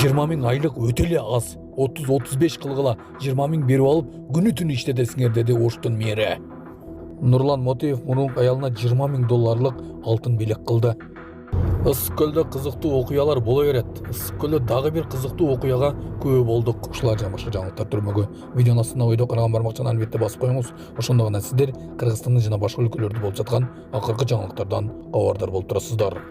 20 миң айлык өтө эле аз. 30-35 кылгыла 20 миң берип алып, күнү түнү иштетесиңер, деди Оштун мэри. Нурлан Мотоев мурунку аялына 20 миң долларлык алтын белек кылды. Ысык көлдө кызыктуу окуялар боло берет. Ысык көлдө дагы бир кызыктуу окуяга күбө болдук. Ушулар жана башка жаңылыктар түрмөгү видеонун астына ойдо караган бармакчаны албетте басып коюңуз. Ошондо гана сиздер Кыргызстандын жана башка өлкөлөрдө болуп жаткан акыркы жаңылыктардан кабардар болуп турасыздар.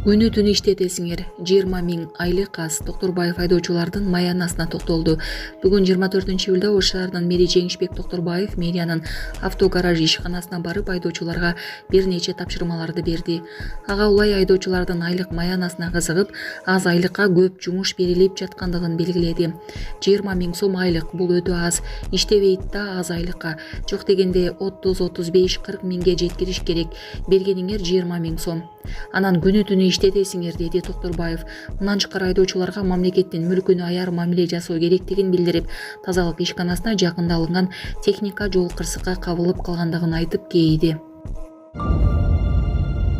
Күнү түнү иштетесиңер, 20 миң айлык аз. Токторбаев айдоочулардын маянасына токтолду. Бүгүн 24-июлда Ош шаарынын мэри Жеңишбек Токторбаев мэриянын автогараж ишканасына барып айдоочуларга бир нече тапшырмаларды берди. Ага улай айдоочулардын айлык маянасына кызыгып, аз айлыкка көп жумуш берилип жаткандыгын белгиледи. 20 миң сом айлык бул өтө аз. Иштебейт да аз айлыкка. Жок дегенде 30-35-40 миңге жеткириш керек. Бергениңер 20 миң сом. Анан күнү түнү иштетесиңер, деди Токторбаев. Мындан тышкары айдоочуларга мамлекеттин мүлкүнө аяр мамиле жасоо керектигин билдирип, тазалык ишканасына жакында алынган техника жол кырсыкка кабылып калгандыгын айтып кейиди.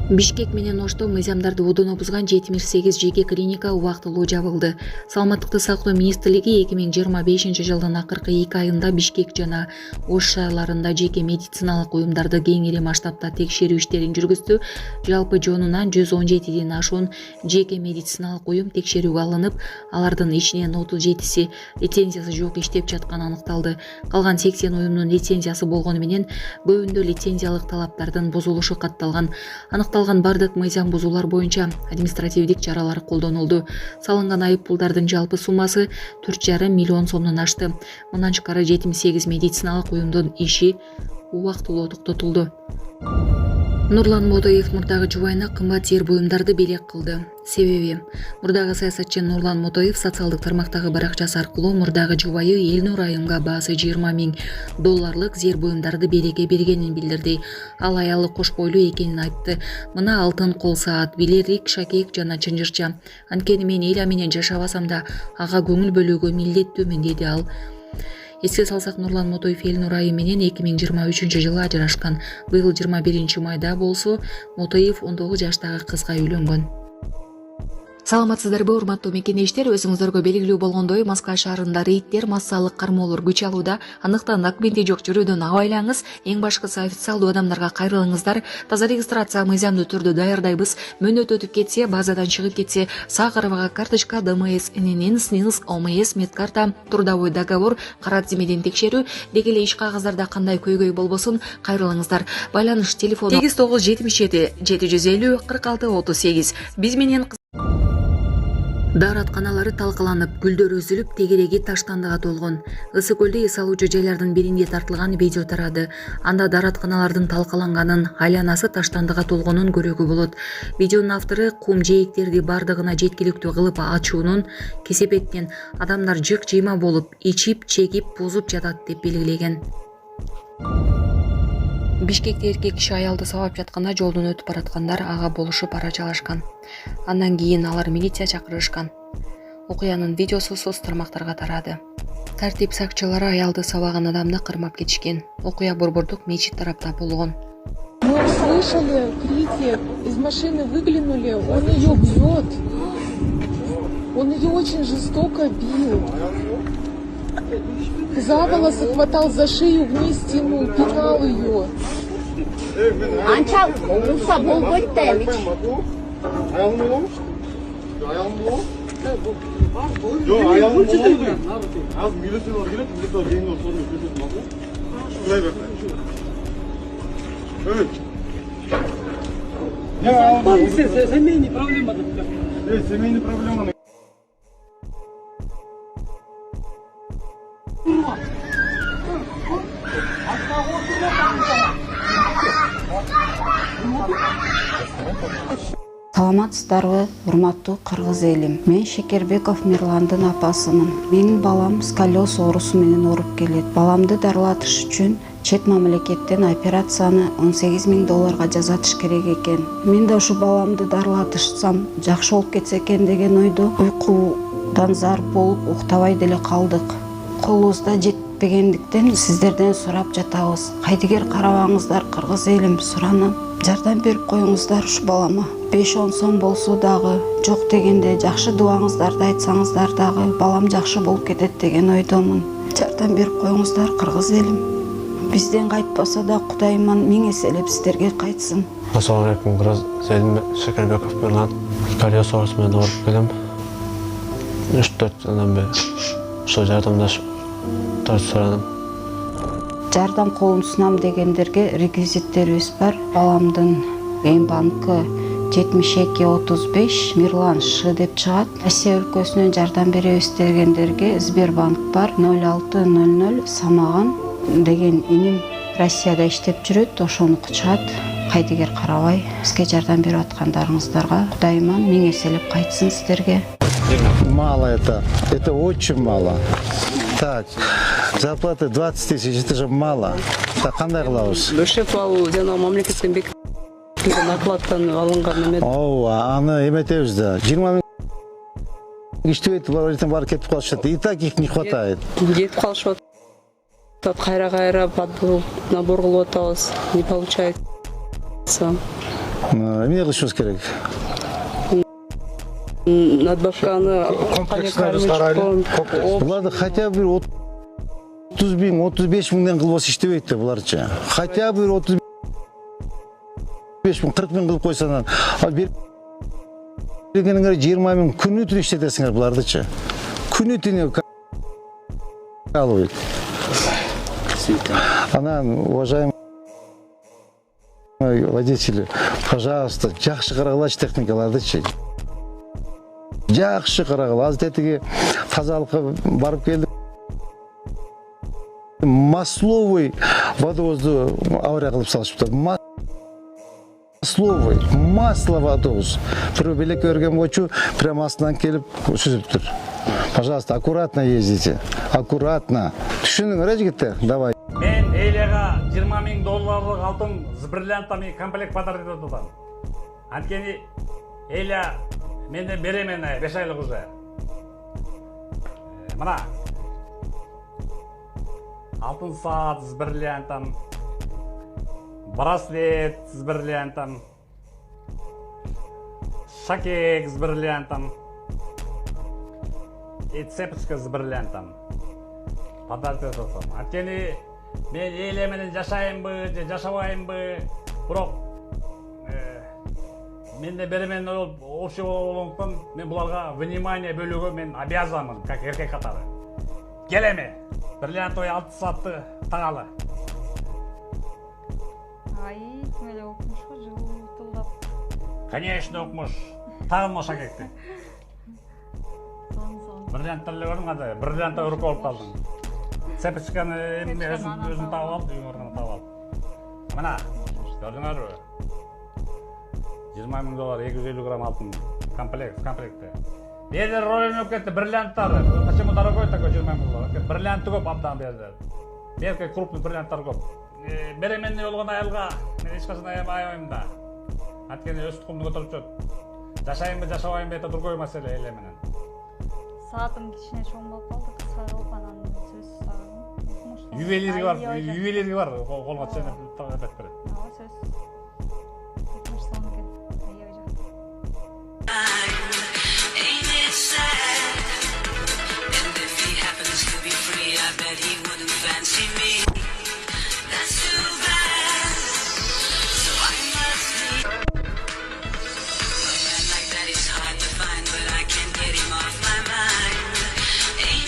Бишкек менен Ошто мыйзамдарды удуну бузган 78 жеке клиника убактылуу жабылды. Саламаттыкты сактоо министрлиги 2025-жылдын акыркы 2 айында Бишкек жана Ош шаарларында жеке медициналык уюмдарды кеңири масштабта текшерүү иштерин жүргүздү. Жалпы жонунан 117ден ашуун жеке медициналык уюм текшерүүгө алынып, алардын ичинен 37си лицензиясы жок иштеп жатканы аныкталды. Калган 80 уюмдун лицензиясы болгону менен көбүндө лицензиялык талаптардын бузулушу катталган. Алган бардык мыйзам бузуулар боюнча административдик чаралар колдонулду. Салынган айып пулдардын жалпы суммасы 4,5 миллион сомдон ашты. Мындан тышкары 78 медициналык уюмдун иши убактылуу токтотулду. Нурлан Мотоев мурдагы жубайына кымбат жер буюмдарды белек кылды. Себеби мурдагы саясатчы Нурлан Мотоев социалдык тармактагы баракчасы аркылуу мурдагы жубайы Элнур айымга баасы 20 миң долларлык жер буюмдарды белекке бергенин билдирди. Ал аялы кош бойлуу экенин айтты. Мына алтын кол саат, билерик, шакек жана чынжырча. Анткени мен эл менен жашабасам да ага көңүл бөлүүгө милдеттүүмүн, деди ал. Эске салсак, Нурлан Мотоев Элнур айым менен 2023-жылы ажырашкан. Быйыл 21-майда болсо, Мотоев 19 жаштагы кызга үйлөнгөн. Саламатсыздарбы, урматтуу мекенештер? Өзүңүздөргө белгилүү болгондой, Москва шаарында рейдтер, массалык кармоолор күч алууда. Андыктан документи жок жүрүүдөн абайлаңыз. Эң башкысы официалдуу адамдарга кайрылыңыздар. Таза регистрация мыйзамдуу түрдө даярдайбыз. Мөөнөт өтүп кетсе, базадан чыгып кетсе, сакыровага карточка, ДМС, ННН, СНИЛС, ОМС, медкарта, трудовой договор, кара тизмеден текшерүү, деги эле иш кагаздарда кандай көйгөй болбосун, кайрылыңыздар. Байланыш телефону 8977 750 46 38. Биз менен Дааратканалары талкаланып, гүлдөр үзүлүп, тегереги таштандыга толгон. Ысык көлдө эс алуучу жайлардын биринде тартылган видео тарады. Анда дааратканалардын талкаланганын, айланасы таштандыга толгонун көрүүгө болот. Видеонун автору кум жээктерди бардыгына жеткиликтүү кылып ачуунун кесеп эткен. Адамдар жык-жыйма болуп, ичип, чегип, бузуп жатат деп белгилеген. Бишкекте эркек киши аялды сабап жатканда жолдон өтүп бараткандар ага болушуп арачалашкан. Андан кийин алар милиция чакырышкан. Окуянын видеосу соц тармактарга тарады. Тартип сакчылары аялды сабаган адамды кырмап кетишкен. Окуя Борбордук мечит тарапта болгон. Мы услышали крики, из машины выглянули, он ее бьет. Он ее очень жестоко бил. За волосы хватал, за шею вниз тянул, пинал ее. Анча улса болбойт да эмич. Жоқ, аялым болмайды. Аз милициялар келеді, милициялар жеңіл соны көрсетіп алды. Құдай берсін. Семейный проблема. Семейный проблема. Саламатсыздарбы, урматтуу кыргыз элим. Мен Шекербеков Мирландын апасымын. Менин балам сколиоз оорусу менен ооруп келет. Баламды дарылатыш үчүн чет мамлекеттен операцияны $18,000 жасатыш керек экен. Мен да ушу баламды дарылатышсам жакшы болуп кетсе экен деген ойдо уйкудан зар болуп уктабай деле калдык. Колубузда жетпегендиктен сиздерден сурап жатабыз. Кайдыгер карабаңыздар кыргыз элим, суранам. Жардам берип коюңуздар ушу балама. 5-10 сом болсо дагы, жок дегенде жакшы дубаңыздарды айтсаңыздар дагы балам жакшы болуп кетет деген ойдомун. Жардам берип коюңуздар кыргыз элим. Бизден кайтпаса да Кудайыман миң эселеп сиздерге кайтсын. Ассаламу алейкум, кыргыз элим. Шекербеков Мирлан. Сколиоз оорусу менен ооруп келем. 3-4 жылдан бери ошо жардамдашып суранам. Жардам колун сунам дегендерге реквизиттерибиз бар. Баламдын банкы 7235 Мирлан Ш деп чыгат. Россия өлкөсүнөн жардам беребиз дегендерге Сбербанк бар 0600 Самаган деген иним Россияда иштеп жүрөт, ошону чыгат. Кайдыгер карабай бизге жардам берип аткандарыңыздарга Кудайыман миң эселеп кайтсын сиздерге. Мало это очень мало. Так, зарплаты 20 000, это же мало. Так, кандай кылабыз? Бөлшек ал жана мамлекеттен бекитилген накладтан алынган эме. Ооба, аны эметебиз да. 20 000 иштебейт, ертең барып кетип калышат. И так их не хватает. Кетип калышат. Кайра набор кылып атабыз. Не получается. Эмне кылышыбыз керек? Надбавканы Буларды хотя бы 30 000, 35 000 кылбаса иштебейт да буларчы. Хотя бы 35 000, 40 000 кылып койсаңар, ал бергениңер 20 000 күнү түнү иштетесиңер булардычы. Күнү түнү алып. Анан, уважаемый водители, пожалуйста, жакшы карагылачы техникалардычы. Жакшы карагыла. Азыр тетиги тазалыкка барып келдик. Масловый водовозду авария кылып салышыптыр. Масловый, масло водовоз. Бирөө белек өргөн бойчу прямо астынан келип сүзүптүр. Пожалуйста, аккуратно ездите. Аккуратно. Түшүнүңөр, жигиттер. Давай. Мен Эйлега $20,000 алтын с бриллиантами комплект подарок этип атам. Анткени Эйле менде беремен 5 айлык уже. Мына алтын саат с бриллиантом, браслет с бриллиантом, шакек с бриллиантом и цепочка с бриллиантом. Подарок этип атам. Анткени мен Эйле менен жашайынбы же жашабайынбы, бирок менде беремен общий болгондуктан мен буларга внимание бөлүүгө мен обязанмын, как эркек катары. Келеме, бриллиантовый алтын саатты тагалы. Тимеле окумуш го жылтылдап. Конечно, окумуш. Тагылма шакекти. Бриллианттарды көрдүң кандай? Бриллиантты өрүп алып калдың. Цепочканы өзүн тагып алып, үйүңөрдөн тагып алып. Мына, көрдүңөрбү? $20,000 250 грамм алтын комплекте. Бердер ролен кетти бриллианттары. Почему дорогой такой $20,000? Бриллианты көп абдан бердер. Берке крупный бриллианттар көп. Беременный болгон айылга мен эч качан аябайм да. Анткени өз тукумду көтөрүп жүрөт. Жашайынбы, жашабайынбы это другой маселе эле менен. Саатым кичине чоң болуп калды, кыска кылып анан сөз сагым. Ювелирги бар, колго ченеп эпет берет. Ооба, сөз. Окумуш салам экен. And if he happens to be free, I bet he wouldn't fancy me.